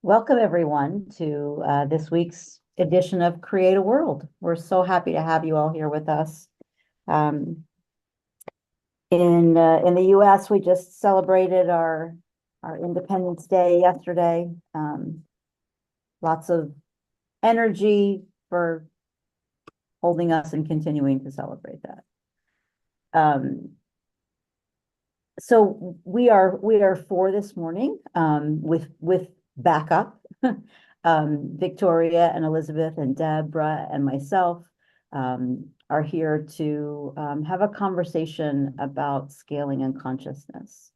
Welcome everyone to this week's edition of CreateAWorld. We're so happy to have you all here with us. Um, in the U.S., we just celebrated our Independence Day yesterday. Lots of energy for holding us and continuing to celebrate that. So we are for this morning with backup. Victoria and Elizabeth and Deborah and myself are here to have a conversation about scaling and consciousness.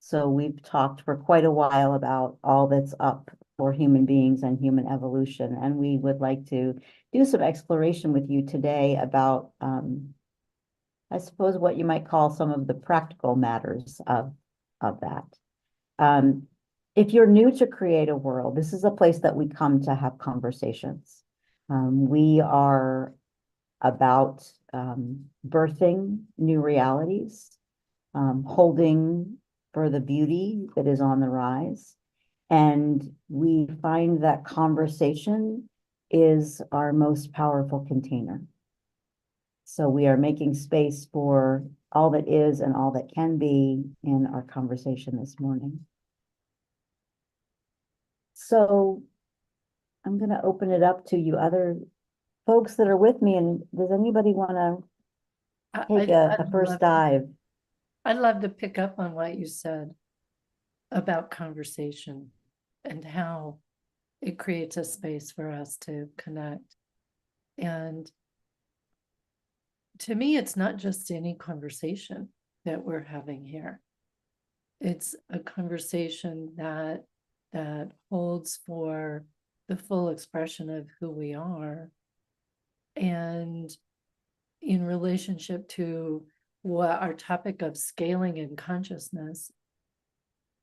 So we've talked for quite a while about all that's up for human beings and human evolution, and we would like to do some exploration with you today about I suppose what you might call some of the practical matters of that. If you're new to CreateAWorld, this is a place that we come to have conversations. We are about birthing new realities, holding for the beauty that is on the rise. And we find that conversation is our most powerful container. So we are making space for all that is and all that can be in our conversation this morning. So I'm going to open it up to you other folks that are with me. And does anybody want to take a first dive? I'd love to pick up on what you said about conversation and how it creates a space for us to connect. And to me, it's not just any conversation that we're having here. It's a conversation that holds for the full expression of who we are, and in relationship to what our topic of scaling and consciousness,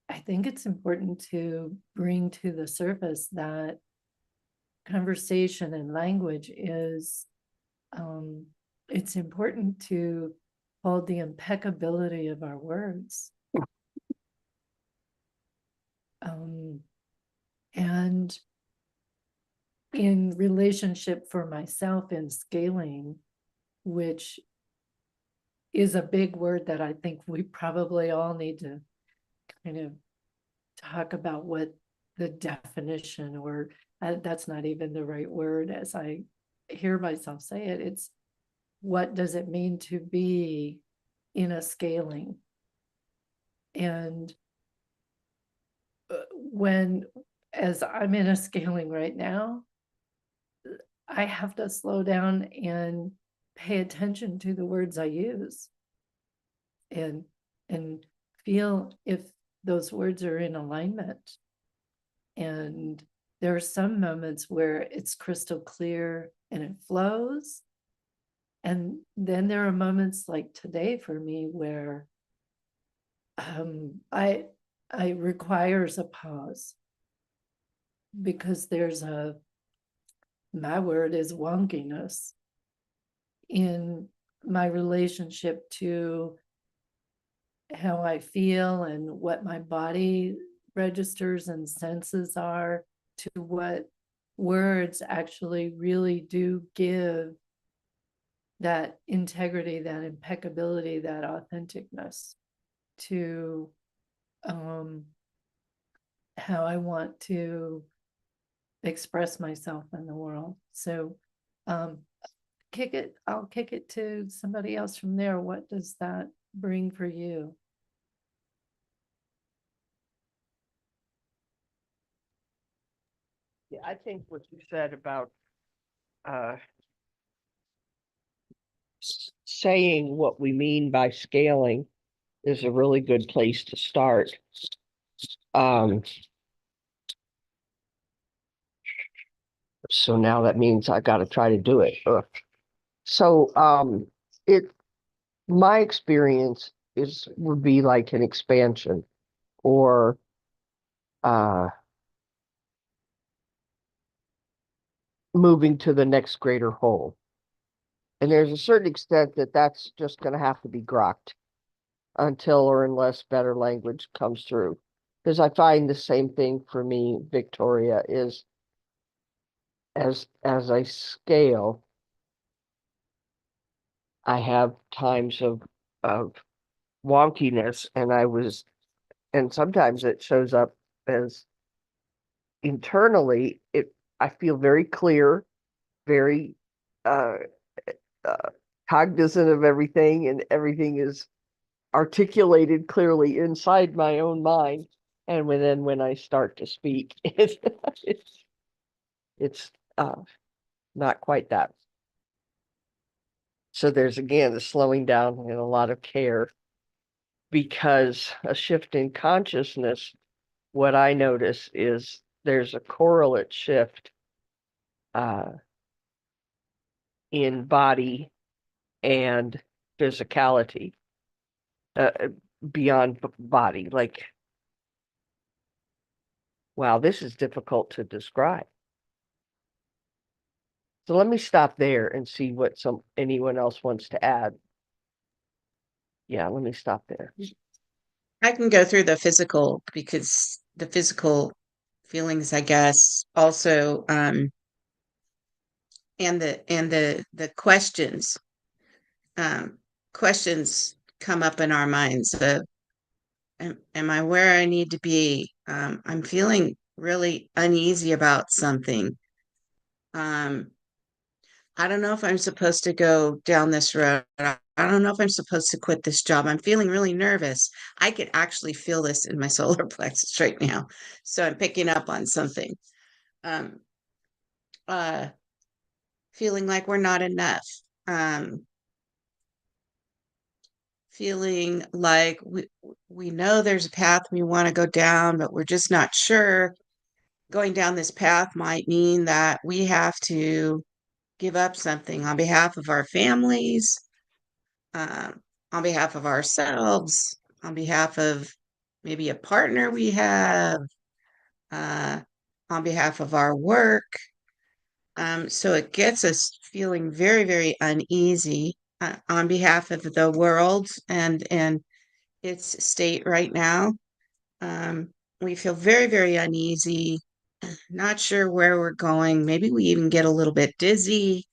I think it's important to bring to the surface that conversation and language is it's important to hold the impeccability of our words. And in relationship for myself in scaling, which is a big word that I think we probably all need to kind of talk about what the definition, or that's not even the right word as I hear myself say it. It's what does it mean to be in a scaling? And when, as I'm in a scaling right now, I have to slow down and pay attention to the words I use and feel if those words are in alignment. And there are some moments where it's crystal clear and it flows. And then there are moments like today for me where I requires a pause, because my word is wonkiness in my relationship to how I feel and what my body registers and senses are, to what words actually really do give that integrity, that impeccability, that authenticness to how I want to express myself in the world. So I'll kick it to somebody else from there. What does that bring for you? Yeah, I think what you said about saying what we mean by scaling is a really good place to start. So now that means I got to try to do it. So my experience would be like an expansion, or moving to the next greater whole. And there's a certain extent that that's just going to have to be grokked until or unless better language comes through. Because I find the same thing for me, Victoria, is as I scale, I have times of wonkiness, and sometimes it shows up as internally, I feel very clear, very uh, uh, cognizant of everything, and everything is articulated clearly inside my own mind. And when I start to speak, it's not quite that. So there's again a slowing down and a lot of care, because a shift in consciousness, what I notice is there's a correlate shift uh, in body and physicality, uh, beyond body. Like, wow, this is difficult to describe. So let me stop there and see what anyone else wants to add. Yeah, let me stop there. I can go through the physical because the physical feelings, I guess, also and the questions um questions come up in our minds of am I where I need to be? I'm feeling really uneasy about something. Um I don't know if I'm supposed to go down this road. I don't know if I'm supposed to quit this job. I'm feeling really nervous. I could actually feel this in my solar plexus right now. So I'm picking up on something. Um, uh, Feeling like we're not enough. Um, Feeling like we know there's a path we want to go down, but we're just not sure. Going down this path might mean that we have to give up something on behalf of our families, um, on behalf of ourselves, on behalf of maybe a partner we have, uh, on behalf of our work. So it gets us feeling very, very uneasy on behalf of the world and its state right now. Um, we feel very, very uneasy, not sure where we're going. Maybe we even get a little bit dizzy.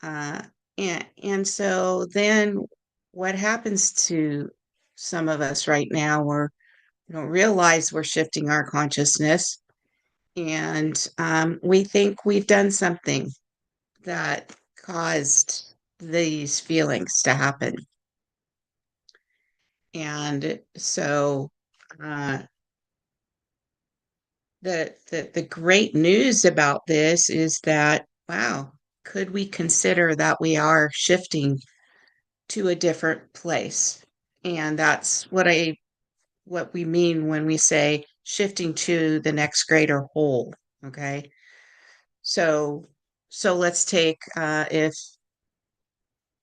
Uh, and so then what happens to some of us right now? We don't realize we're shifting our consciousness, and we think we've done something that caused these feelings to happen. And so uh, the great news about this is that, wow, could we consider that we are shifting to a different place? And that's what we mean when we say shifting to the next greater whole. Okay. So let's take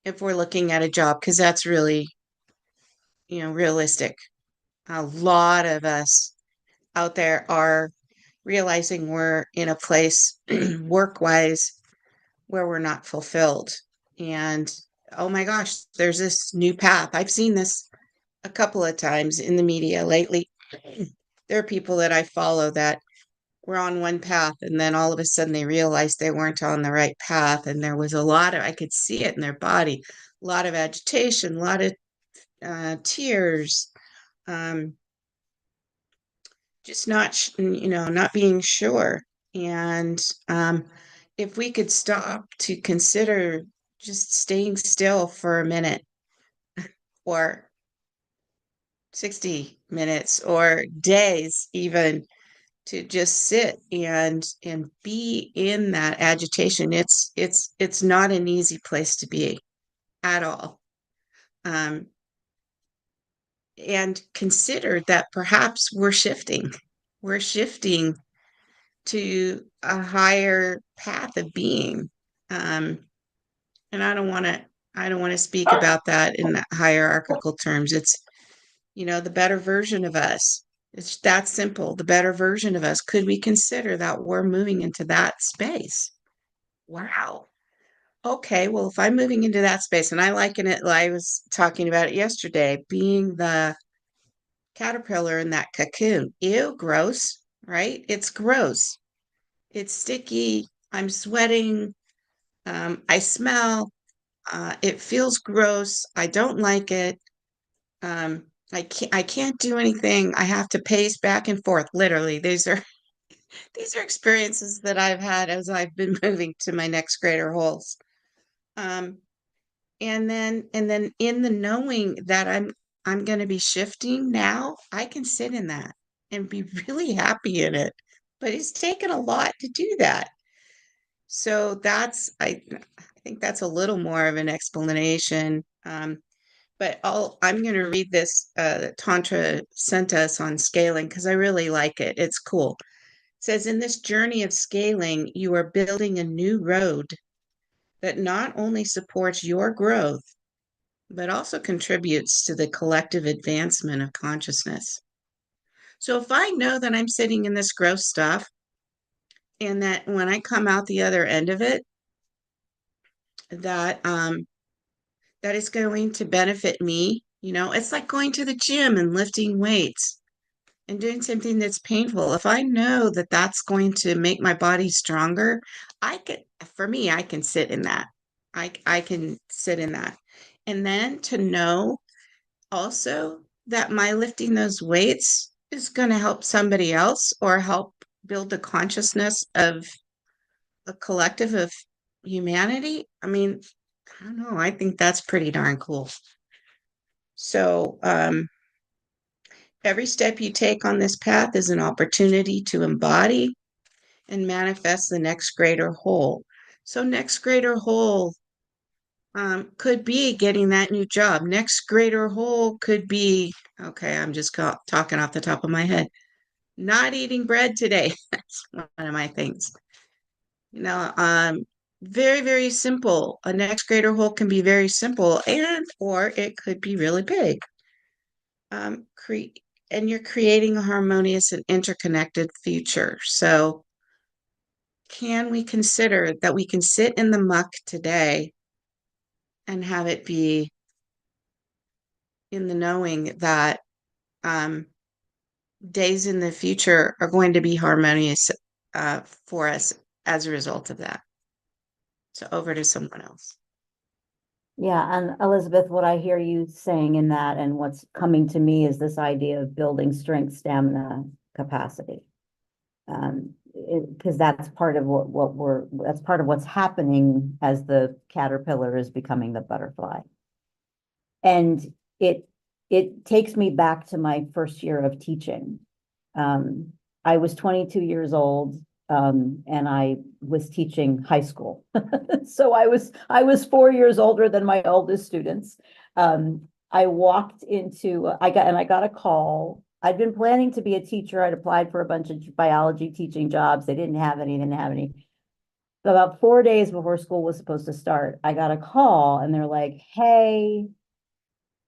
if we're looking at a job, because that's really, realistic. A lot of us out there are realizing we're in a place work wise where we're not fulfilled. And oh my gosh, there's this new path. I've seen this a couple of times in the media lately. There are people that I follow that were on one path, and then all of a sudden they realized they weren't on the right path. And there was I could see it in their body, a lot of agitation, a lot of tears, um, just not being sure. And if we could stop to consider just staying still for a minute or 60 minutes or days even, to just sit and be in that agitation. It's not an easy place to be at all. Um, and consider that perhaps we're shifting to a higher path of being. Um, and I don't want to speak about that in hierarchical terms. It's, the better version of us. It's that simple. The better version of us. Could we consider that we're moving into that space? Wow. Okay, well, if I'm moving into that space, and I liken it, I was talking about it yesterday, being caterpillar in that cocoon. Ew, gross, right? It's gross. It's sticky. I'm sweating. I smell. It feels gross. I don't like it. Um, I can't do anything. I have to pace back and forth. Literally, these are experiences that I've had as I've been moving to my next greater holes. Um, and then in the knowing that I'm going to be shifting now, I can sit in that and be really happy in it. But it's taken a lot to do that. So I think that's a little more of an explanation. But I'm going to read this that Tantra sent us on scaling because I really like it. It's cool. It says, in this journey of scaling, you are building a new road that not only supports your growth, but also contributes to the collective advancement of consciousness. So if I know that I'm sitting in this gross stuff and that when I come out the other end of it, that that is going to benefit me, it's like going to the gym and lifting weights and doing something that's painful. If I know that that's going to make my body stronger, for me, I can sit in that. I can sit in that. And then to know also that my lifting those weights is going to help somebody else or help build the consciousness of a collective of humanity. I mean, I don't know. I think that's pretty darn cool. So, every step you take on this path is an opportunity to embody and manifest the next greater whole. So, next greater whole could be getting that new job. Next greater whole could be, okay, I'm just talking off the top of my head, not eating bread today. That's one of my things. Very, very simple. A next greater whole can be very simple or it could be really big. And you're creating a harmonious and interconnected future. So can we consider that we can sit in the muck today and have it be in the knowing that days in the future are going to be harmonious for us as a result of that. So over to someone else. Yeah, and Elizabeth, what I hear you saying in that and what's coming to me is this idea of building strength, stamina, capacity. Because that's part of that's part of what's happening as the caterpillar is becoming the butterfly. And it takes me back to my first year of teaching. I was 22 years old, and I was teaching high school. So I was 4 years older than my oldest students. I walked into, I got a call. I'd been planning to be a teacher. I'd applied for a bunch of biology teaching jobs. They didn't have any. About 4 days before school was supposed to start, I got a call and they're like, hey,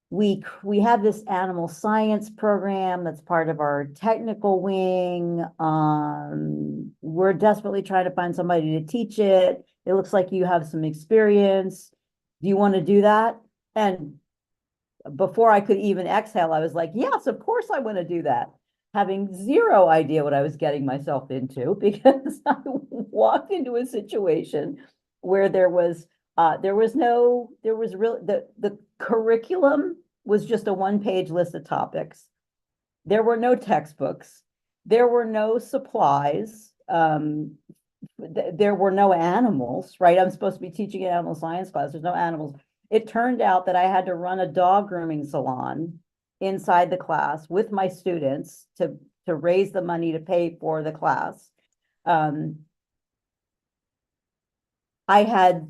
we have this animal science program that's part of our technical wing. We're desperately trying to find somebody to teach it. It looks like you have some experience. Do you want to do that? And before I could even exhale, I was like, yes, of course I want to do that. Having zero idea what I was getting myself into because I walked into a situation where the curriculum was just a one-page list of topics. There were no textbooks. There were no supplies. There were no animals, right? I'm supposed to be teaching an animal science class. There's no animals. It turned out that I had to run a dog grooming salon inside the class with my students to raise the money to pay for the class. I had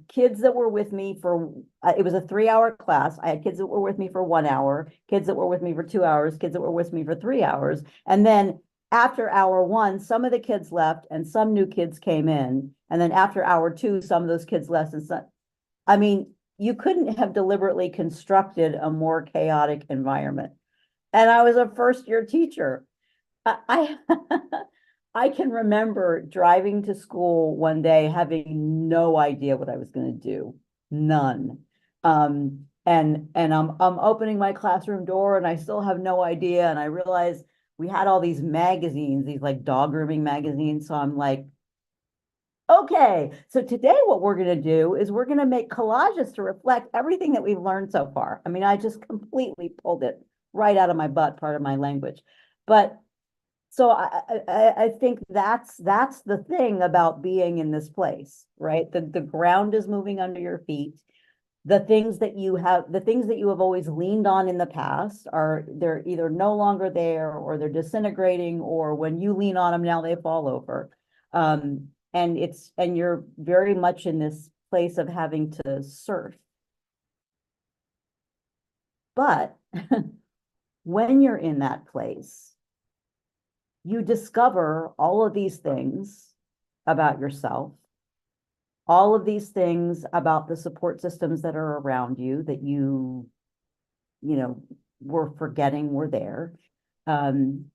kids that were with me for, it was a 3-hour class. I had kids that were with me for 1 hour, kids that were with me for 2 hours, kids that were with me for 3 hours. And then after hour 1, some of the kids left and some new kids came in. And then after hour 2, some of those kids left. I mean, you couldn't have deliberately constructed a more chaotic environment. And I was a first-year teacher. I I can remember driving to school one day having no idea what I was going to do. None. and I'm opening my classroom door and I still have no idea. And I realize we had all these magazines, these like dog grooming magazines. So I'm like, okay, so today what we're going to do is we're going to make collages to reflect everything that we've learned so far. I mean, I just completely pulled it right out of my butt, part of my language. But so I think that's the thing about being in this place, right? The ground is moving under your feet. The things that you have always leaned on in the past they're either no longer there, or they're disintegrating, or when you lean on them now they fall over. And you're very much in this place of having to surf. But when you're in that place, you discover all of these things about yourself, all of these things about the support systems that are around you that were forgetting were there. And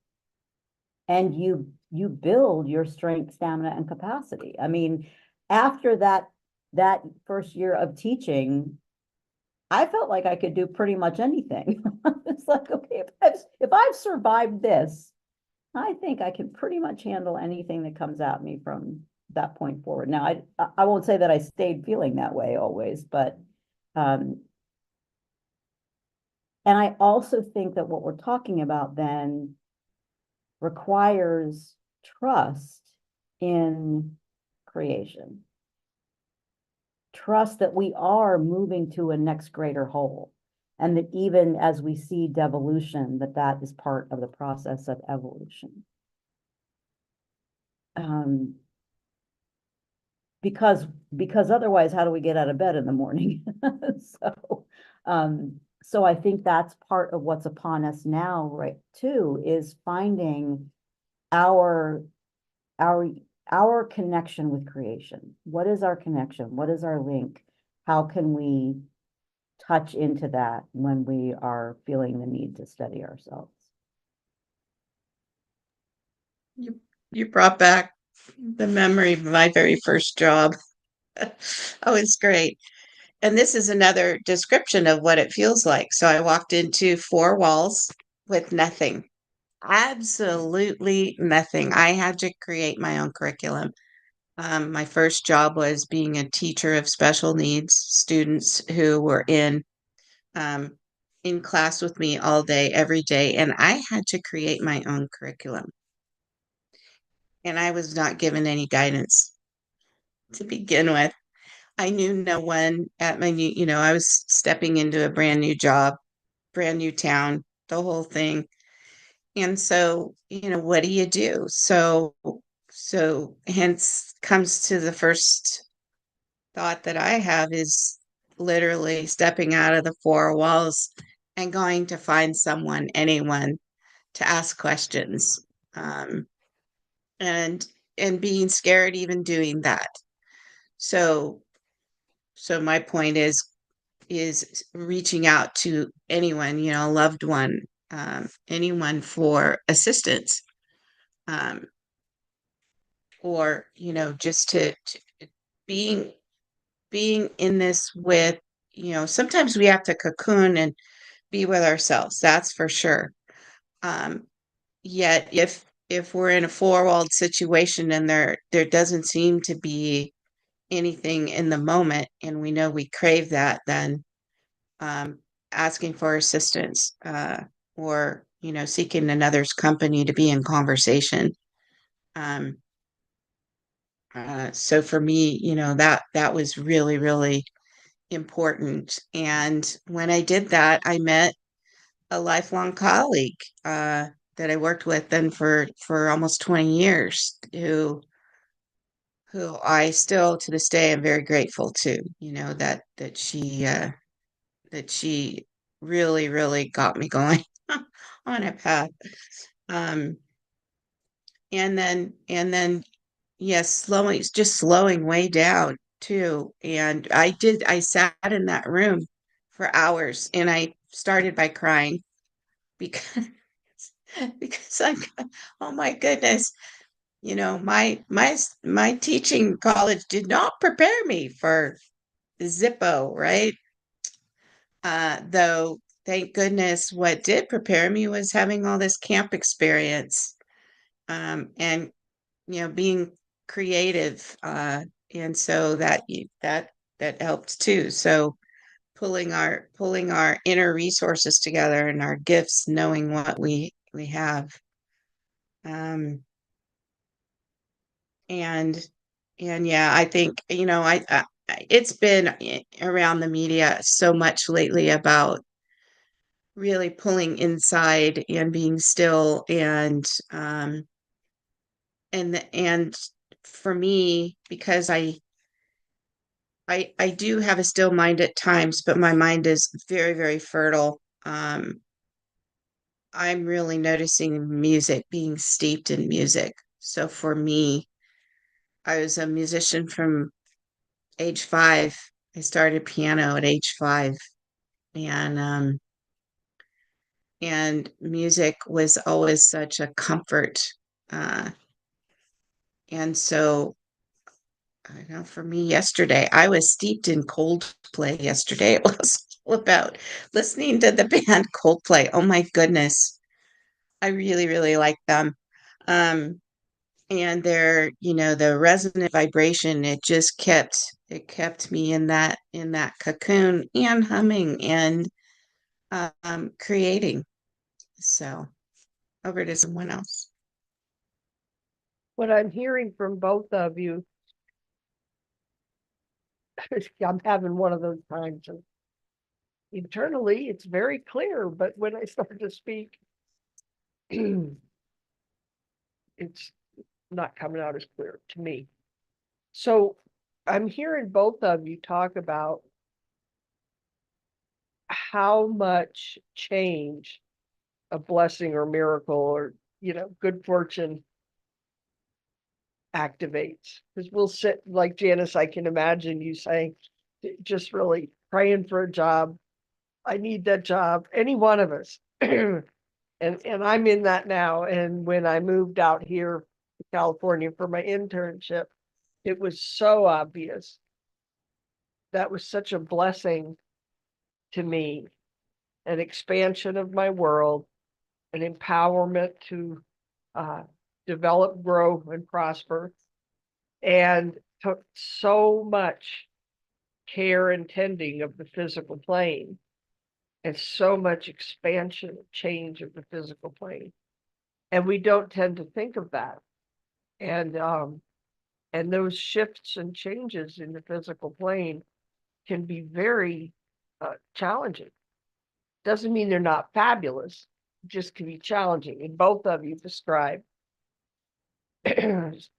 you build your strength, stamina, and capacity. I mean, after that first year of teaching, I felt like I could do pretty much anything. It's like, okay, if I've survived this, I think I can pretty much handle anything that comes at me from that point forward. Now, I won't say that I stayed feeling that way always, but and I also think that what we're talking about then requires trust in creation. Trust that we are moving to a next greater whole. And that even as we see devolution, that is part of the process of evolution. Because otherwise, how do we get out of bed in the morning? So I think that's part of what's upon us now, right, too, is finding our connection with creation. What is our connection? What is our link? How can we touch into that when we are feeling the need to study ourselves? You brought back the memory of my very first job. Oh, it's great. And this is another description of what it feels like. So I walked into four walls with nothing, absolutely nothing. I had to create my own curriculum. My first job was being a teacher of special needs students who were um, in class with me all day, every day, and I had to create my own curriculum. And I was not given any guidance to begin with. I knew no one at my new, I was stepping into a brand new job, brand new town, the whole thing. And so, what do you do? So hence comes to the first thought that I have is literally stepping out of the four walls and going to find someone, anyone, to ask questions. Um, and and being scared even doing that. So my point is reaching out to anyone, loved one, anyone for assistance, um, or just to being being in this with, sometimes we have to cocoon and be with ourselves. That's for sure. Um, Yet if we're in a four-walled situation and there doesn't seem to be anything in the moment, and we know we crave that, then um, asking for assistance, or seeking another's company to be in conversation. Um, so for me, that was really, really important. And when I did that, I met a lifelong colleague that I worked with then for almost 20 years, who I still to this day am very grateful to. That she really, really got me going on a path. Um, and then yes, slowing way down too. And I sat in that room for hours, and I started by crying because because oh my goodness, my teaching college did not prepare me for Zippo, right? Though, thank goodness, what did prepare me was having all this camp experience, and being creative, and so that helped too. So pulling our inner resources together and our gifts, knowing what we have, um, and yeah, I think it's been around the media so much lately about really pulling inside and being still, and for me, because I do have a still mind at times, but my mind is very, very fertile. I'm really noticing music, being steeped in music. So for me, I was a musician from age 5. I started piano at age 5, and music was always such a comfort. Uh, and so I know for me yesterday, I was steeped in Coldplay yesterday. It was all about listening to the band Coldplay. Oh my goodness. I really, really like them. Um, and the resonant vibration, it kept me in that cocoon and humming and creating. So over to someone else. What I'm hearing from both of you, I'm having one of those times. And internally, it's very clear, but when I start to speak, it's not coming out as clear to me. So I'm hearing both of you talk about how much change a blessing or miracle or, good fortune activates. Because we'll sit like Janice, I can imagine you saying, just really praying for a job. I need that job, any one of us. And I'm in that now. And when I moved out here to California for my internship, it was so obvious. That was such a blessing to me, an expansion of my world, an empowerment to uh, develop, grow, and prosper, and took so much care and tending of the physical plane and so much expansion, change of the physical plane. And we don't tend to think of that. And those shifts and changes in the physical plane can be very challenging. Doesn't mean they're not fabulous, just can be challenging. And both of you describe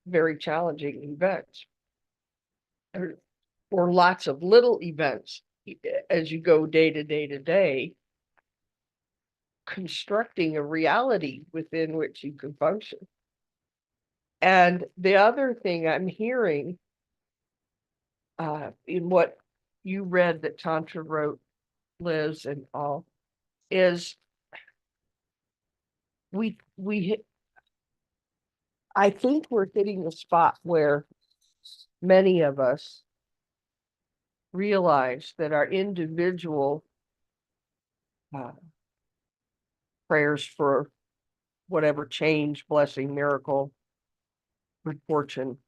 very challenging events, or lots of little events as you go day to day to day, constructing a reality within which you can function. And the other thing I'm hearing in what you read that Tantra wrote, Liz, and all, is we I think we're hitting a spot where many of us realize that our individual uh, prayers for whatever change, blessing, miracle, good fortune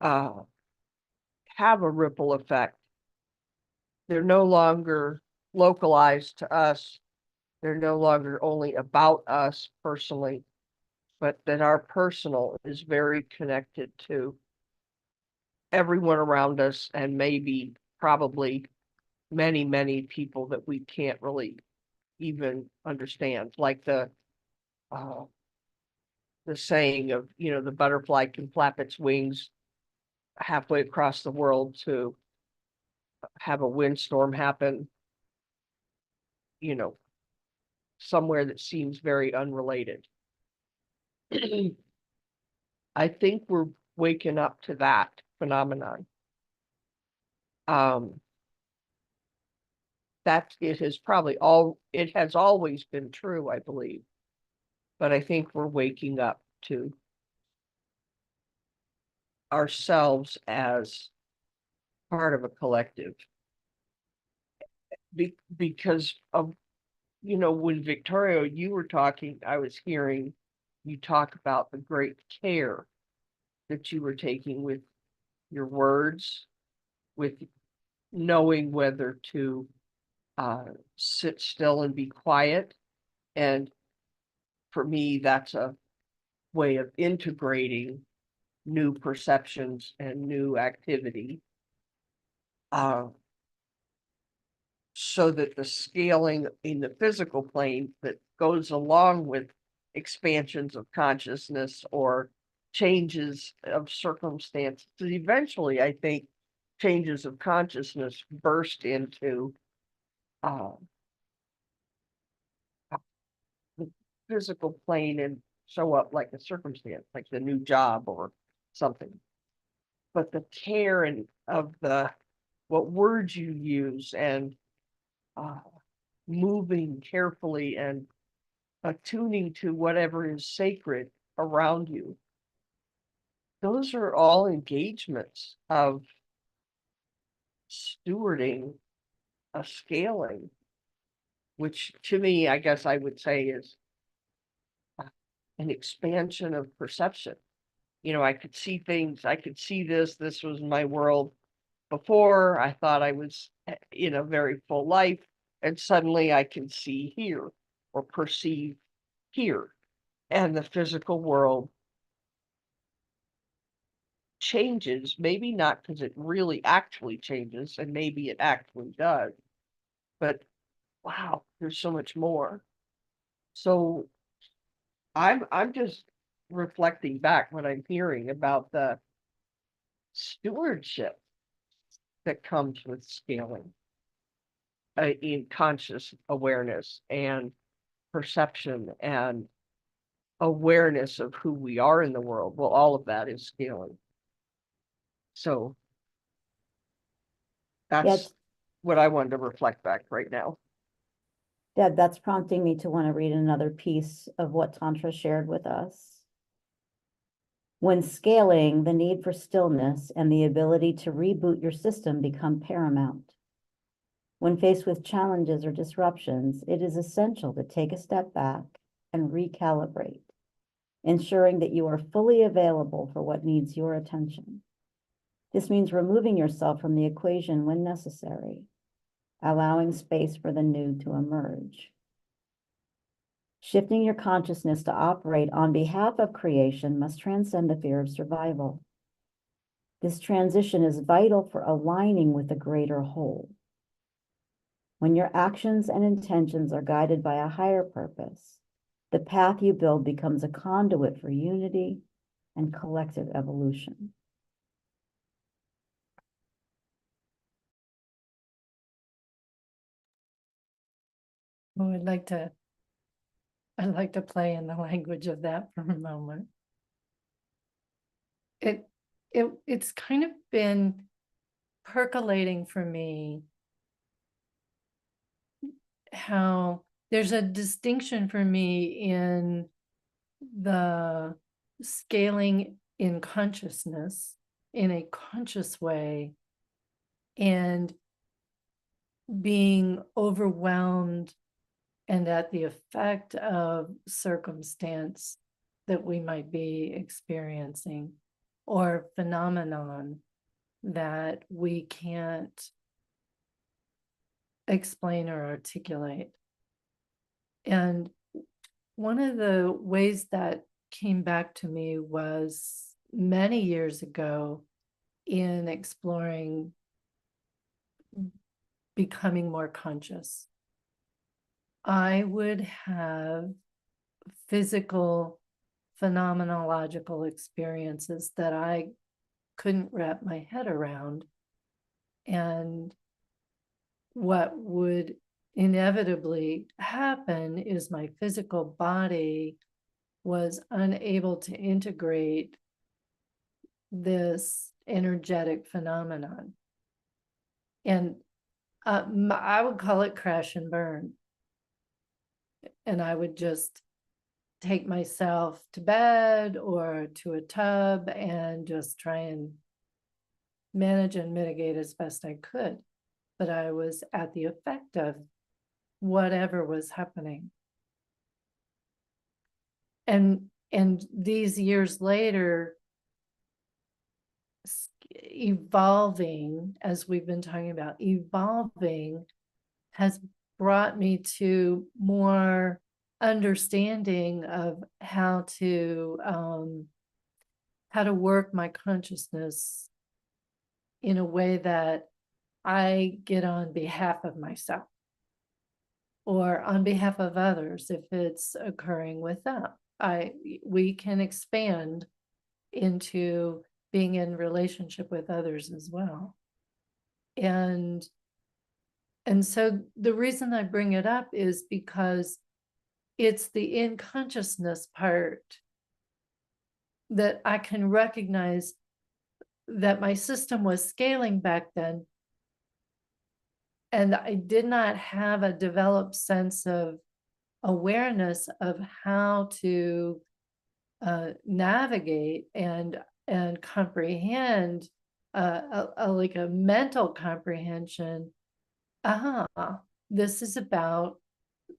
have a ripple effect. They're no longer localized to us. They're no longer only about us personally, but that our personal is very connected to everyone around us, and maybe probably many, many people that we can't really even understand, like the saying of, the butterfly can flap its wings halfway across the world to have a windstorm happen, somewhere that seems very unrelated. I think we're waking up to that phenomenon. That it has always been true, I believe. But I think we're waking up to ourselves as part of a collective. because of, when Victoria, you were talking, I was hearing you talk about the great care that you were taking with your words, with knowing whether to sit still and be quiet. And for me, that's a way of integrating new perceptions and new activity. So that the scaling in the physical plane that goes along with expansions of consciousness or changes of circumstance, eventually, I think changes of consciousness burst into the physical plane and show up like a circumstance, like the new job or something. But the care and of what words you use and moving carefully and attuning to whatever is sacred around you. Those are all engagements of stewarding a scaling, which to me, I guess I would say is an expansion of perception. I could see things, I could see this was my world before. I thought I was in a very full life, and suddenly I can see here or perceive here. And the physical world changes, maybe not because it really actually changes, and maybe it actually does, but wow, there's so much more. So I'm just reflecting back what I'm hearing about the stewardship that comes with scaling in conscious awareness and perception and awareness of who we are in the world. Well, all of that is scaling. So that's Yes. what I wanted to reflect back right now. Deb, that's prompting me to want to read another piece of what Tantra shared with us. When scaling, the need for stillness and the ability to reboot your system become paramount. When faced with challenges or disruptions, it is essential to take a step back and recalibrate, ensuring that you are fully available for what needs your attention. This means removing yourself from the equation when necessary, allowing space for the new to emerge. Shifting your consciousness to operate on behalf of creation must transcend the fear of survival. This transition is vital for aligning with the greater whole. When your actions and intentions are guided by a higher purpose, the path you build becomes a conduit for unity and collective evolution. Oh, I'd like to play in the language of that for a moment. It's kind of been percolating for me how there's a distinction for me in the scaling in consciousness in a conscious way and being overwhelmed and at the effect of circumstance that we might be experiencing or phenomenon that we can't explain or articulate. And one of the ways that came back to me was many years ago in exploring becoming more conscious. I would have physical phenomenological experiences that I couldn't wrap my head around. And what would inevitably happen is my physical body was unable to integrate this energetic phenomenon. And I would call it crash and burn. And I would just take myself to bed or to a tub and just try and manage and mitigate as best I could. but I was at the effect of whatever was happening. And these years later, evolving, as we've been talking about, evolving has brought me to more understanding of how to work my consciousness in a way that I get on behalf of myself or on behalf of others if it's occurring with them. We can expand into being in relationship with others as well. And so the reason I bring it up is because it's the in consciousness part that I can recognize that my system was scaling back then. And I did not have a developed sense of awareness of how to navigate and comprehend like a mental comprehension. This is about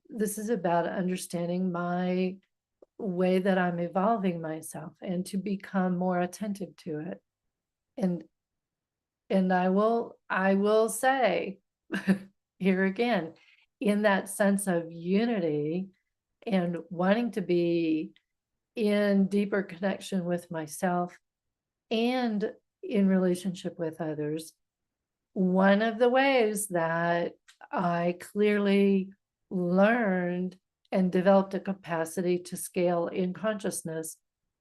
understanding my way that I'm evolving myself and to become more attentive to it. And I will say here again, in that sense of unity and wanting to be in deeper connection with myself and in relationship with others, one of the ways that I clearly learned and developed a capacity to scale in consciousness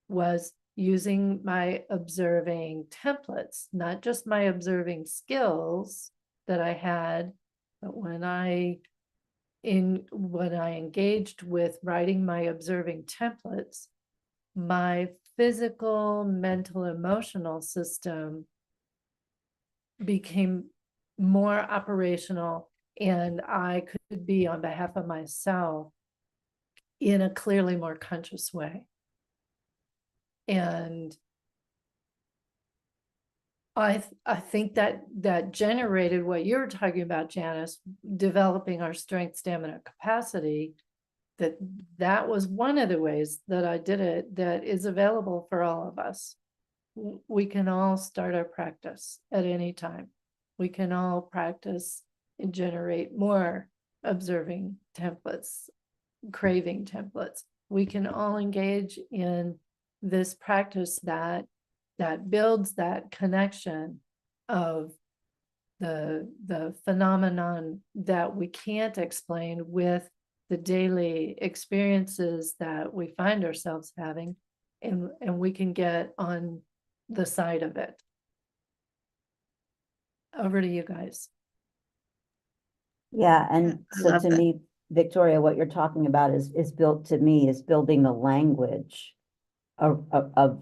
was using my observing templates, not just my observing skills that I had, but when I engaged with writing my observing templates, my physical, mental, emotional system became more operational, and I could be on behalf of myself in a clearly more conscious way. And I think that generated what you were talking about, Janice, developing our strength, stamina, capacity. That was one of the ways that I did it that is available for all of us. We can all start our practice at any time. We can all practice and generate more observing templates, craving templates. We can all engage in this practice that builds that connection of the phenomenon that we can't explain with the daily experiences that we find ourselves having, and we can get on the side of it. Over to you guys. Yeah, and I so love to that. me, Victoria, what you're talking about is building the language of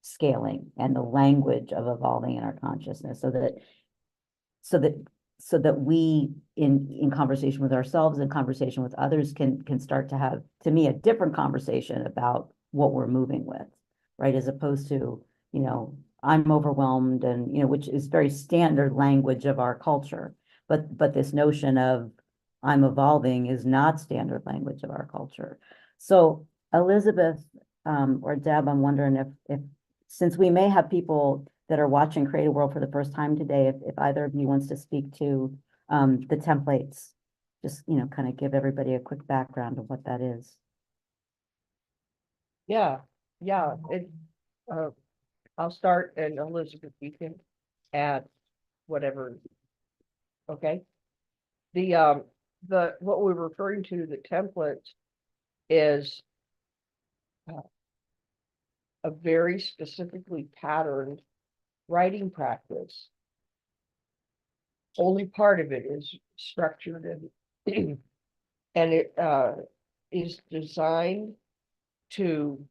scaling and the language of evolving in our consciousness, so that we in conversation with ourselves and conversation with others can start to have, to me, a different conversation about what we're moving with, right? As opposed to, I'm overwhelmed, and which is very standard language of our culture. But this notion of I'm evolving is not standard language of our culture. So Elizabeth or Deb, I'm wondering if since we may have people that are watching CreateAWorld for the first time today, if either of you wants to speak to the templates, just kind of give everybody a quick background of what that is. Yeah. I'll start, and Elizabeth, you can add whatever. Okay. The what we're referring to, the template, is a very specifically patterned writing practice. Only part of it is structured, and it is designed to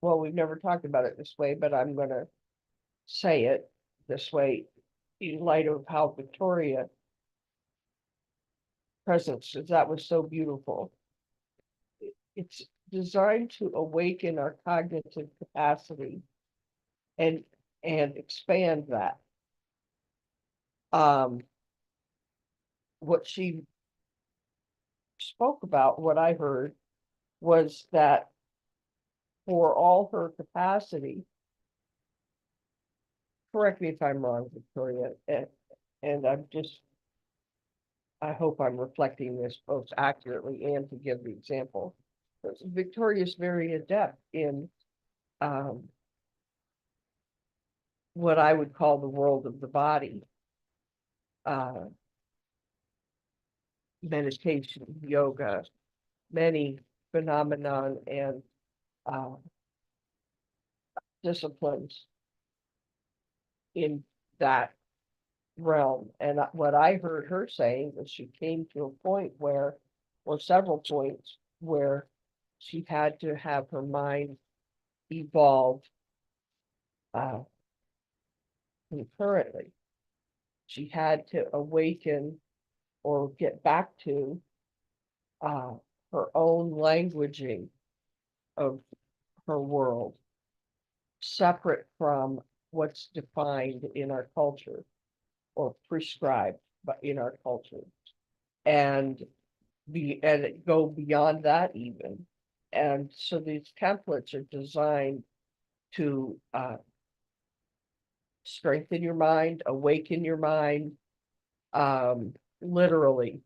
well, we've never talked about it this way, but I'm going to say it this way in light of how Victoria presents, that was so beautiful. It's designed to awaken our cognitive capacity and expand that. What she spoke about, what I heard, was that for all her capacity, correct me if I'm wrong, Victoria, and I hope I'm reflecting this both accurately and to give the example. Victoria's very adept in what I would call the world of the body. Meditation, yoga, many phenomenon and disciplines in that realm. And what I heard her saying was she came to a point where, or several points, where she had to have her mind evolve concurrently. She had to awaken or get back to her own languaging of her world, separate from what's defined in our culture or prescribed in our culture, and go beyond that even. And so these templates are designed to strengthen your mind, awaken your mind, literally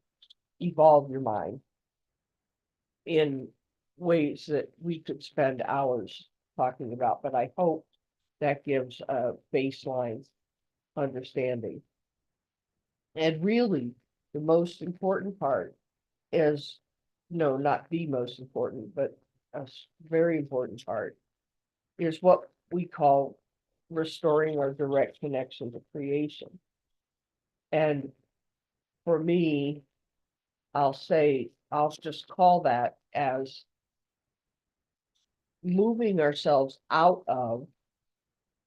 evolve your mind in ways that we could spend hours talking about, but I hope that gives a baseline understanding. And really, the most important part is, no, not the most important, but a very important part is what we call restoring our direct connection to creation. And for me, I'll just call that as moving ourselves out of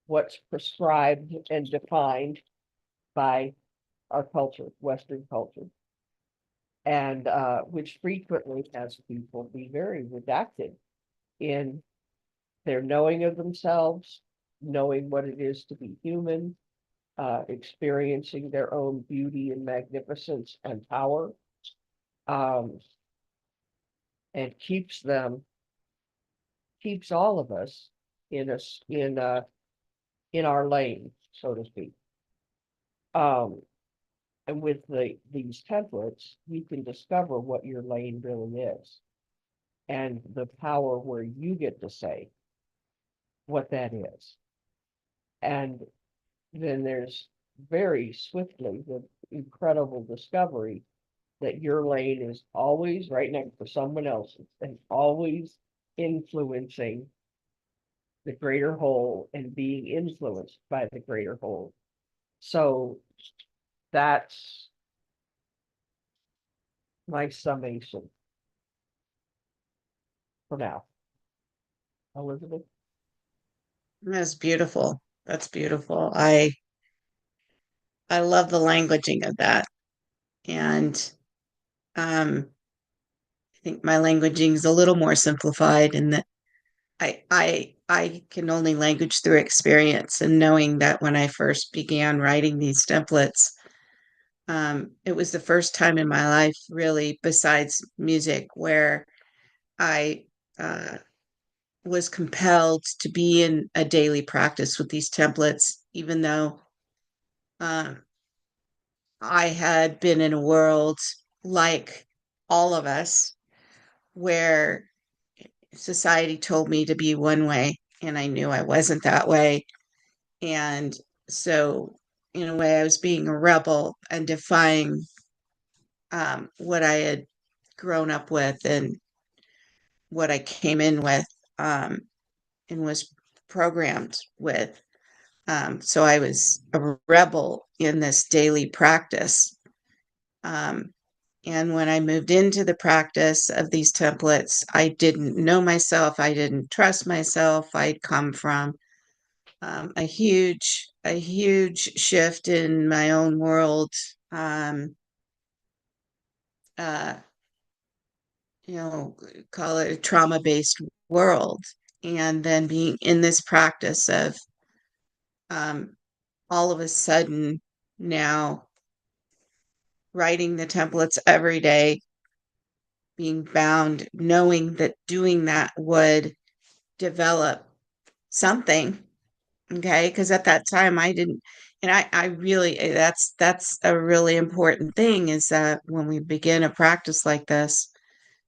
what's prescribed and defined by our culture, Western culture, and which frequently has people be very redacted in their knowing of themselves, knowing what it is to be human, experiencing their own beauty and magnificence and power, and keeps all of us in our lane, so to speak. And with these templates, you can discover what your lane really is, and the power where you get to say what that is. And then there's very swiftly the incredible discovery that your lane is always right next to someone else's and always influencing the greater whole and being influenced by the greater whole. So that's my summation for now. Elizabeth? That's beautiful. That's beautiful. I love the languaging of that. And I think my languaging is a little more simplified in that I can only language through experience, and knowing that when I first began writing these templates, it was the first time in my life, really, besides music, where I was compelled to be in a daily practice with these templates, even though I had been in a world like all of us where society told me to be one way, and I knew I wasn't that way. And so, in a way, I was being a rebel and defying what I had grown up with and what I came in with, and was programmed with. So I was a rebel in this daily practice. Um, and when I moved into the practice of these templates, I didn't know myself. I didn't trust myself. I'd come from a huge shift in my own world, uh, call it a trauma-based world, and then being in this practice of all of a sudden now writing the templates every day, being bound, knowing that doing that would develop something. Okay, because at that time I didn't, and I really, that's a really important thing, is that when we begin a practice like this,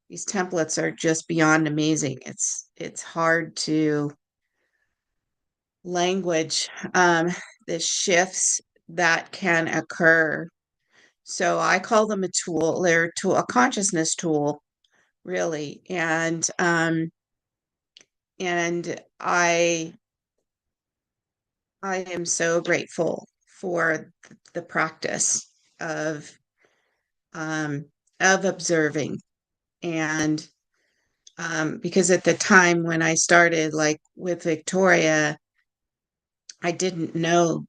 these templates are just beyond amazing. It's hard to language the shifts that can occur. So I call them a tool. They're a consciousness tool, really. And I am so grateful for the practice of observing. And because at the time when I started, like with Victoria, I didn't know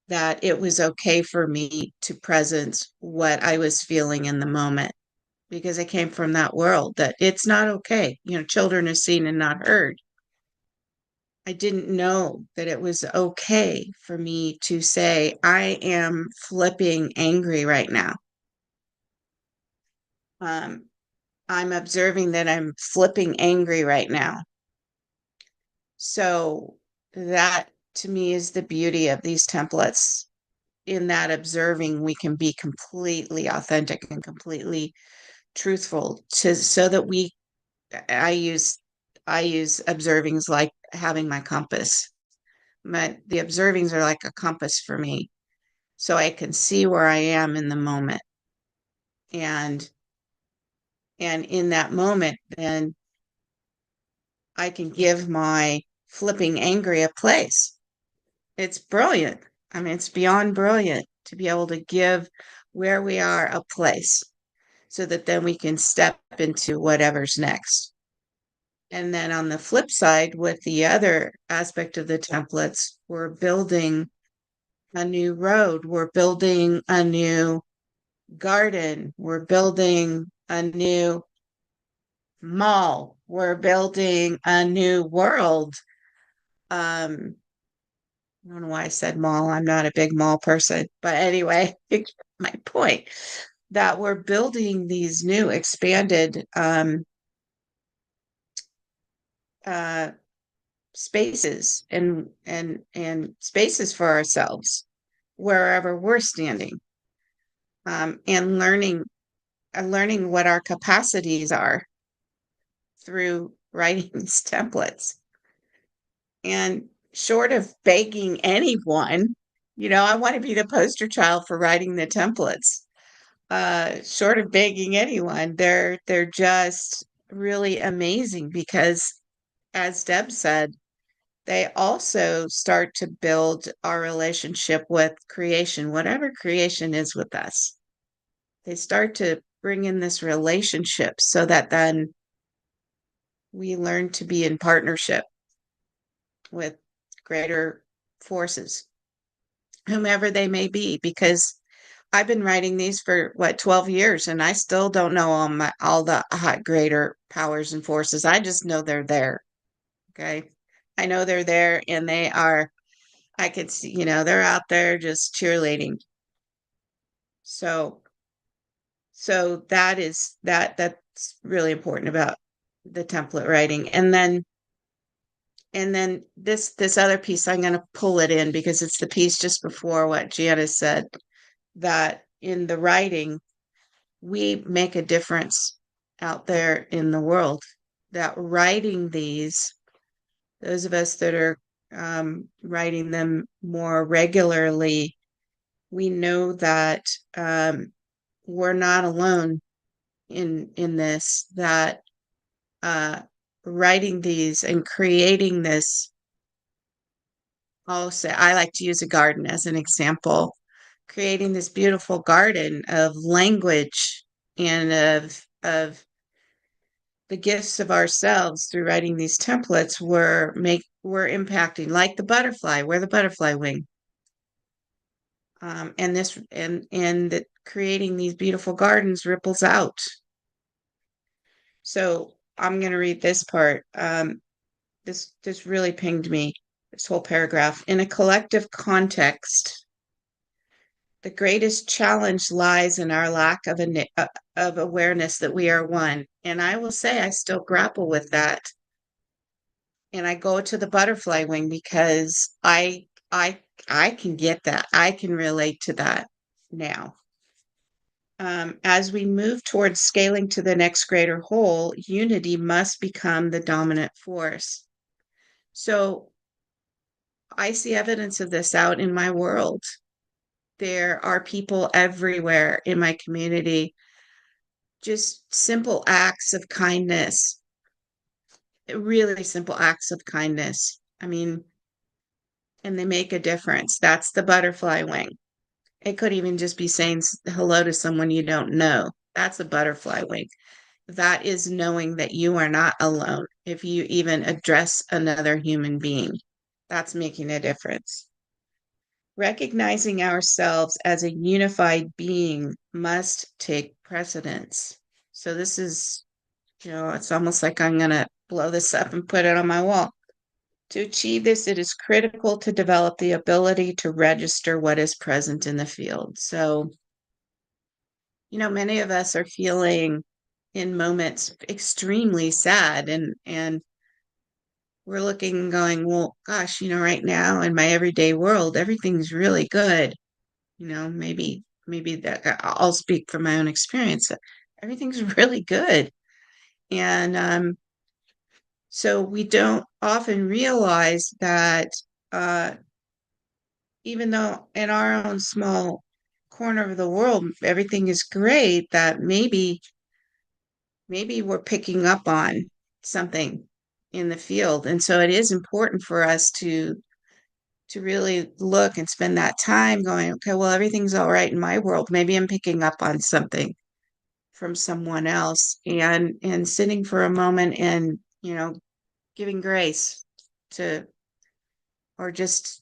that it was okay for me to presence what I was feeling in the moment, because I came from that world that it's not okay. Children are seen and not heard. I didn't know that it was okay for me to say, I am flipping angry right now. I'm observing that I'm flipping angry right now. So that to me is the beauty of these templates. In that observing, we can be completely authentic and completely truthful, so that I use observings like having my compass. The observings are like a compass for me, so I can see where I am in the moment. And in that moment, then I can give my flipping angry a place. It's brilliant. I mean, it's beyond brilliant to be able to give where we are a place, so that then we can step into whatever's next. And then on the flip side, with the other aspect of the templates, we're building a new road, we're building a new garden, we're building a new mall, we're building a new world. I don't know why I said mall. I'm not a big mall person, but anyway, my point, that we're building these new expanded uh, spaces and spaces for ourselves wherever we're standing, and learning what our capacities are through writing these templates. And short of begging anyone, I want to be the poster child for writing the templates. Short of begging anyone, they're just really amazing, because, as Deb said, they also start to build our relationship with creation, whatever creation is with us. They start to bring in this relationship, so that then we learn to be in partnership with greater forces, whomever they may be, because I've been writing these for 12 years, and I still don't know all the greater powers and forces. I just know they're there. Okay. I know they're there, and I could see, they're out there just cheerleading. So that's really important about the template writing. And then this other piece, I'm going to pull it in because it's the piece just before what Janice said, that in the writing, we make a difference out there in the world. That writing those of us that are writing them more regularly, we know that we're not alone in this, that writing these and creating this. Also, I like to use a garden as an example. Creating this beautiful garden of language and of the gifts of ourselves through writing these templates, we're impacting, like the butterfly. We're the butterfly wing. And that creating these beautiful gardens ripples out. So I'm going to read this part. This really pinged me, this whole paragraph. In a collective context, the greatest challenge lies in our lack of awareness that we are one. And I will say I still grapple with that. And I go to the butterfly wing because I can get that. I can relate to that now. As we move towards scaling to the next greater whole, unity must become the dominant force. So I see evidence of this out in my world. There are people everywhere in my community, just simple acts of kindness, really simple acts of kindness. I mean, and they make a difference. That's the butterfly wing. It could even just be saying hello to someone you don't know. That's a butterfly wing. That is knowing that you are not alone. If you even address another human being, that's making a difference. Recognizing ourselves as a unified being must take precedence. So this is, it's almost like I'm going to blow this up and put it on my wall. To achieve this, it is critical to develop the ability to register what is present in the field. So, many of us are feeling in moments extremely sad, and we're looking and going, well, gosh, right now in my everyday world, everything's really good. Maybe that I'll speak from my own experience. Everything's really good. And so we don't often realize that even though in our own small corner of the world everything is great, that maybe we're picking up on something in the field. And so it is important for us to really look and spend that time going, okay, well, everything's all right in my world. Maybe I'm picking up on something from someone else, and sitting for a moment and, giving grace to, or just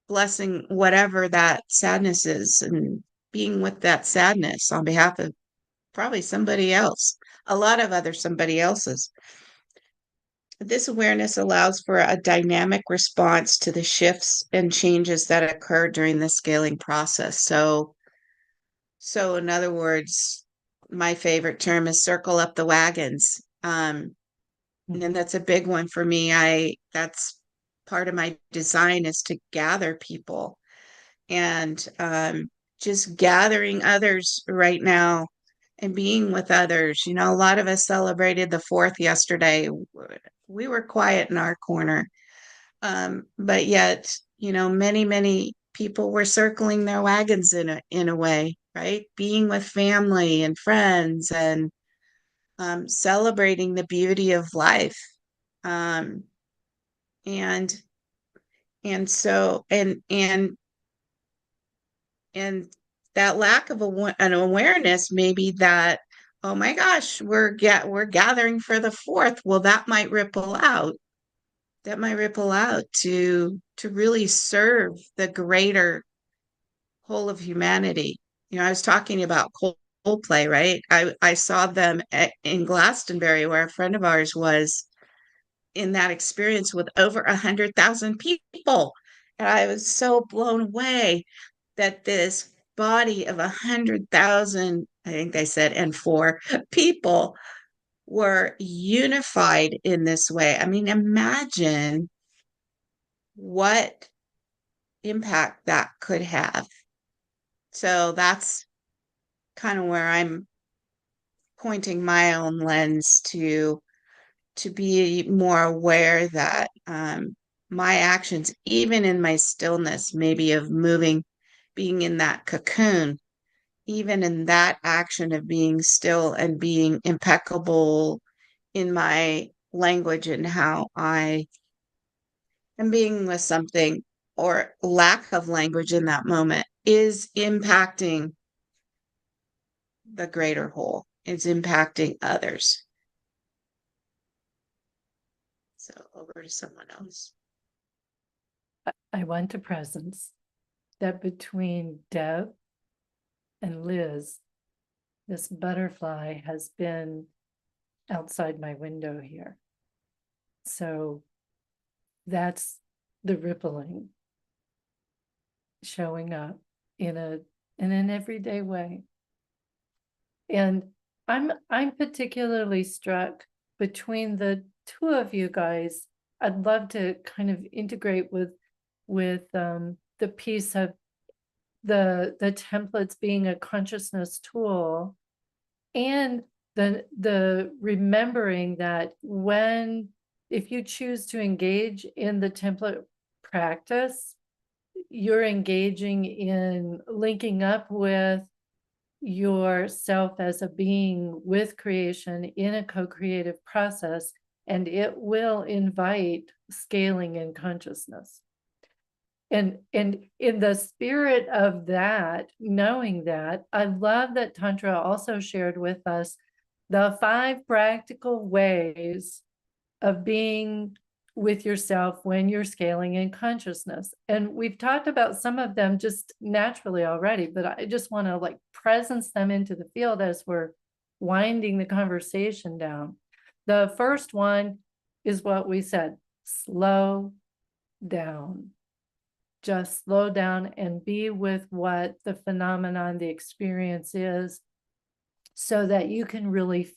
blessing whatever that sadness is, and being with that sadness on behalf of probably somebody else, a lot of other somebody else's. This awareness allows for a dynamic response to the shifts and changes that occur during the scaling process. So in other words, my favorite term is circle up the wagons. And that's a big one for me. That's part of my design, is to gather people, and just gathering others right now and being with others. A lot of us celebrated the 4th yesterday. We were quiet in our corner. But yet, many people were circling their wagons in a way, right? Being with family and friends, and celebrating the beauty of life. Um, and so and that lack of an awareness, maybe that, oh my gosh, we're gathering for the 4th. Well, that might ripple out. To really serve the greater whole of humanity. I was talking about Coldplay, right? I saw them in Glastonbury, where a friend of ours was in that experience with over 100,000 people. And I was so blown away that this body of 100,000, I think they said, and 4 people were unified in this way. I mean, imagine what impact that could have. So that's kind of where I'm pointing my own lens to be more aware that my actions, even in my stillness, maybe of moving, being in that cocoon, even in that action of being still and being impeccable in my language and how I am being with something, or lack of language in that moment, is impacting the greater whole. It's impacting others. So over to someone else. I want a presence that between Deb and Liz, this butterfly has been outside my window here. So that's the rippling showing up in an everyday way. And I'm particularly struck between the two of you guys. I'd love to kind of integrate with the piece of the templates being a consciousness tool, and the remembering that if you choose to engage in the template practice, you're engaging in linking up with yourself as a being with creation in a co-creative process, and it will invite scaling in consciousness. And in the spirit of that, knowing that, I love that Tantra also shared with us the 5 practical ways of being with yourself when you're scaling in consciousness. And we've talked about some of them just naturally already, but I just want to like presence them into the field as we're winding the conversation down. The first one is what we said: slow down. Just slow down and be with what the phenomenon, the experience is, so that you can really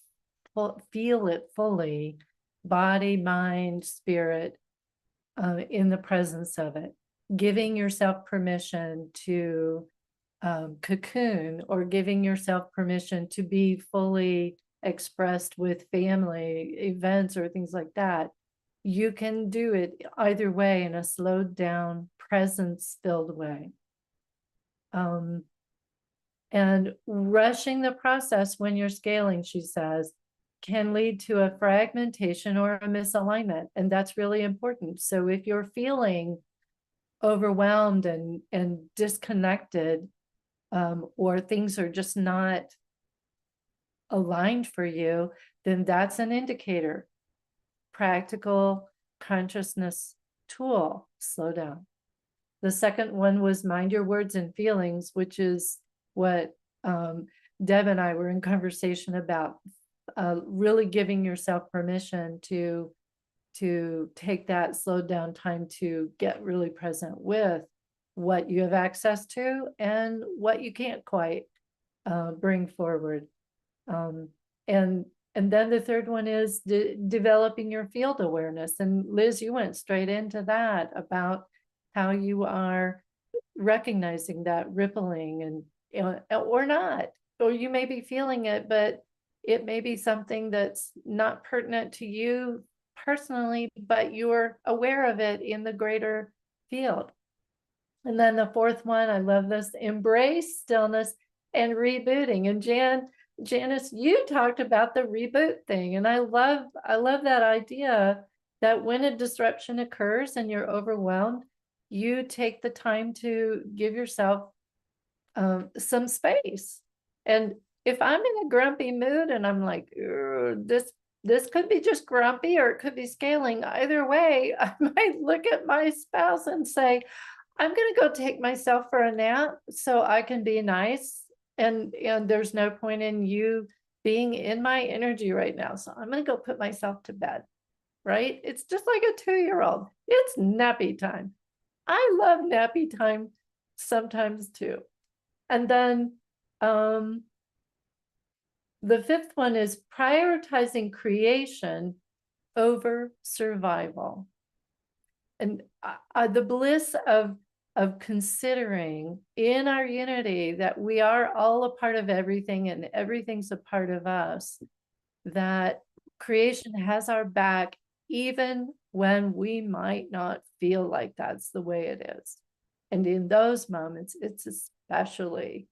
feel it fully, body, mind, spirit, in the presence of it. Giving yourself permission to cocoon, or giving yourself permission to be fully expressed with family events or things like that. You can do it either way, in a slowed down, presence-filled way. And rushing the process when you're scaling, she says, can lead to a fragmentation or a misalignment. And that's really important. So if you're feeling overwhelmed and disconnected, or things are just not aligned for you, then that's an indicator. Practical consciousness tool: slow down. The second one was mind your words and feelings, which is what Deb and I were in conversation about. Really giving yourself permission to take that slowed down time to get really present with what you have access to and what you can't quite bring forward. And then the third one is developing your field awareness. And Liz, you went straight into that about how you are recognizing that rippling, and or not, or you may be feeling it, but it may be something that's not pertinent to you personally, but you're aware of it in the greater field. And then the fourth one, I love this: embrace stillness and rebooting. And Janice, you talked about the reboot thing, and I love that idea that when a disruption occurs and you're overwhelmed, you take the time to give yourself some space. And if I'm in a grumpy mood and I'm like, this could be just grumpy, or it could be scaling. Either way, I might look at my spouse and say, I'm going to go take myself for a nap so I can be nice. And there's no point in you being in my energy right now. So I'm going to go put myself to bed, right? It's just like a 2-year-old. It's nappy time. I love nappy time sometimes too. And then the fifth one is prioritizing creation over survival. And the bliss of considering in our unity that we are all a part of everything and everything's a part of us, that creation has our back even when we might not feel like that's the way it is. And in those moments, it's especially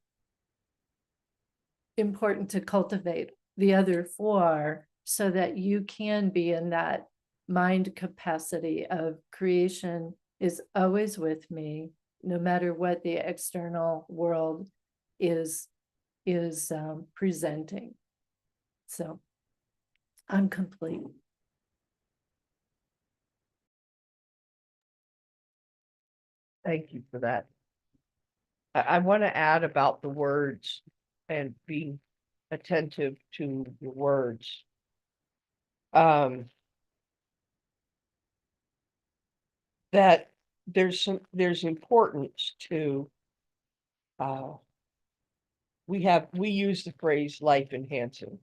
important to cultivate the other 4 so that you can be in that mind capacity of creation is always with me, no matter what the external world is presenting. So I'm complete. Thank you for that. I want to add about the words and being attentive to the words. um, that there's importance to, we use the phrase life enhancing.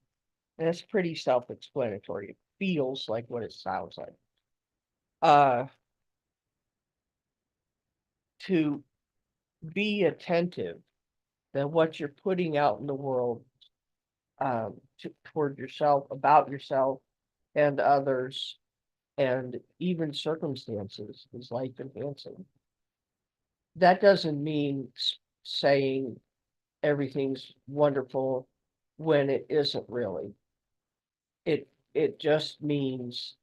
And that's pretty self-explanatory. It feels like what it sounds like. To be attentive that what you're putting out in the world, toward yourself, about yourself and others, and even circumstances is life enhancing. That doesn't mean saying everything's wonderful when it isn't really. It just means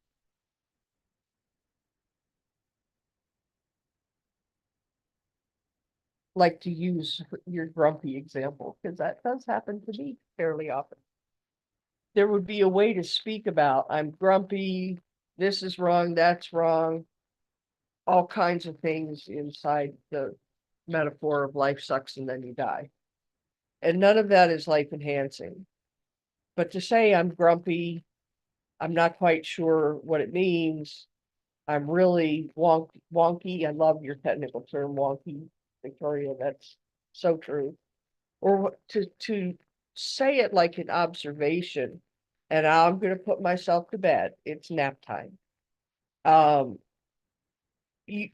like, to use your grumpy example, because that does happen to me fairly often. There would be a way to speak about, I'm grumpy, this is wrong, that's wrong, all kinds of things inside the metaphor of life sucks and then you die. And none of that is life enhancing. But to say I'm grumpy, I'm not quite sure what it means, I'm really wonky. I love your technical term, wonky, Victoria. That's so true. Or to say it like an observation, and I'm going to put myself to bed. It's nap time. You,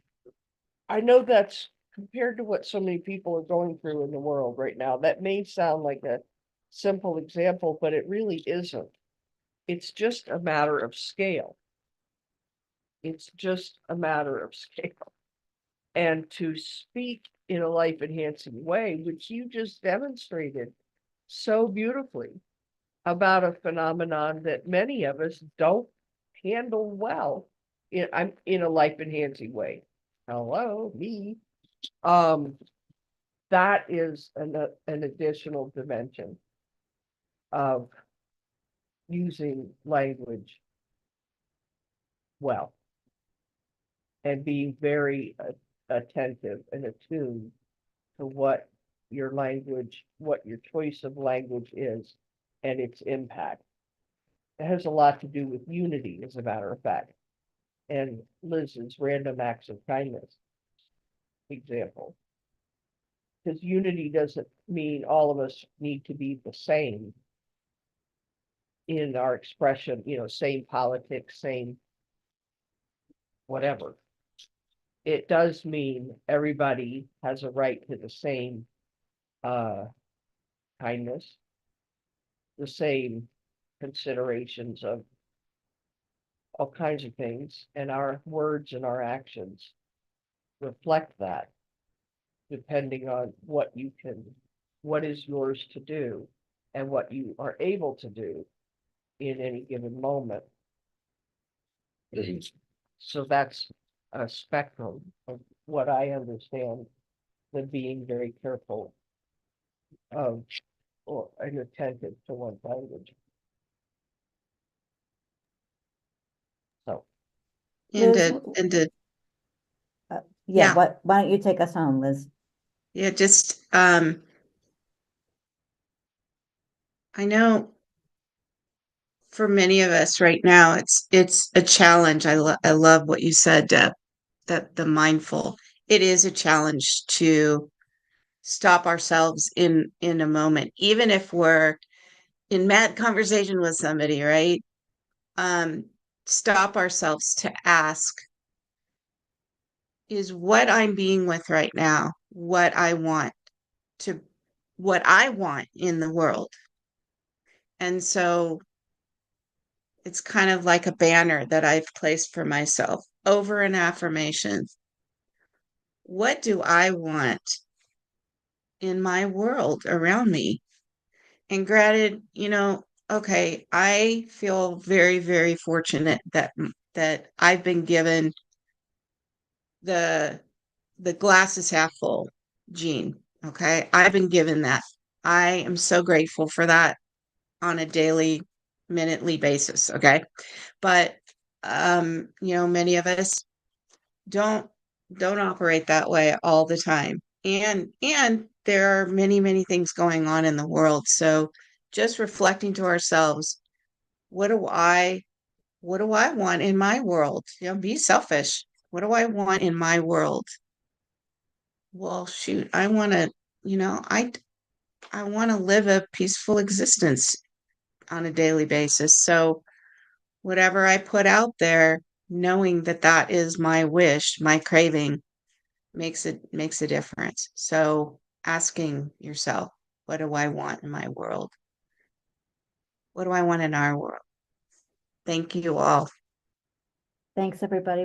I know that's compared to what so many people are going through in the world right now. That may sound like a simple example, but it really isn't. It's just a matter of scale. It's just a matter of scale. And to speak in a life enhancing way, which you just demonstrated so beautifully about a phenomenon that many of us don't handle well I'm in a life enhancing way. Hello, me. That is an additional dimension of using language well and being very attentive and attuned to what your language, what your choice of language is and its impact. It has a lot to do with unity, as a matter of fact. And Liz's random acts of kindness example. Because unity doesn't mean all of us need to be the same in our expression, same politics, same whatever. It does mean everybody has a right to the same kindness, the same considerations of all kinds of things, and our words and our actions reflect that, depending on what is yours to do and what you are able to do in any given moment. So that's a spectrum of what I understand the being very careful of and attentive to one's language. So And Liz, yeah. why don't you take us home, Liz? Yeah, just I know for many of us right now, it's a challenge. I love what you said, Deb, that the mindful. It is a challenge to stop ourselves in a moment, even if we're in mad conversation with somebody, right? Stop ourselves to ask, is what I'm being with right now what I want in the world? And so it's kind of like a banner that I've placed for myself over an affirmation. What do I want in my world around me? And granted, okay, I feel very, very fortunate that I've been given the glass is half full gene. Okay, I've been given that. I am so grateful for that on a daily, minutely basis. Okay, but many of us don't operate that way all the time, and there are many, many things going on in the world. So just reflecting to ourselves, what do I what do I want in my world? Be selfish. What do I want in my world? Well, shoot, I want to, I want to live a peaceful existence on a daily basis. So whatever I put out there, knowing that that is my wish, my craving, makes a difference. So asking yourself, what do I want in my world? What do I want in our world? Thank you all. Thanks, everybody.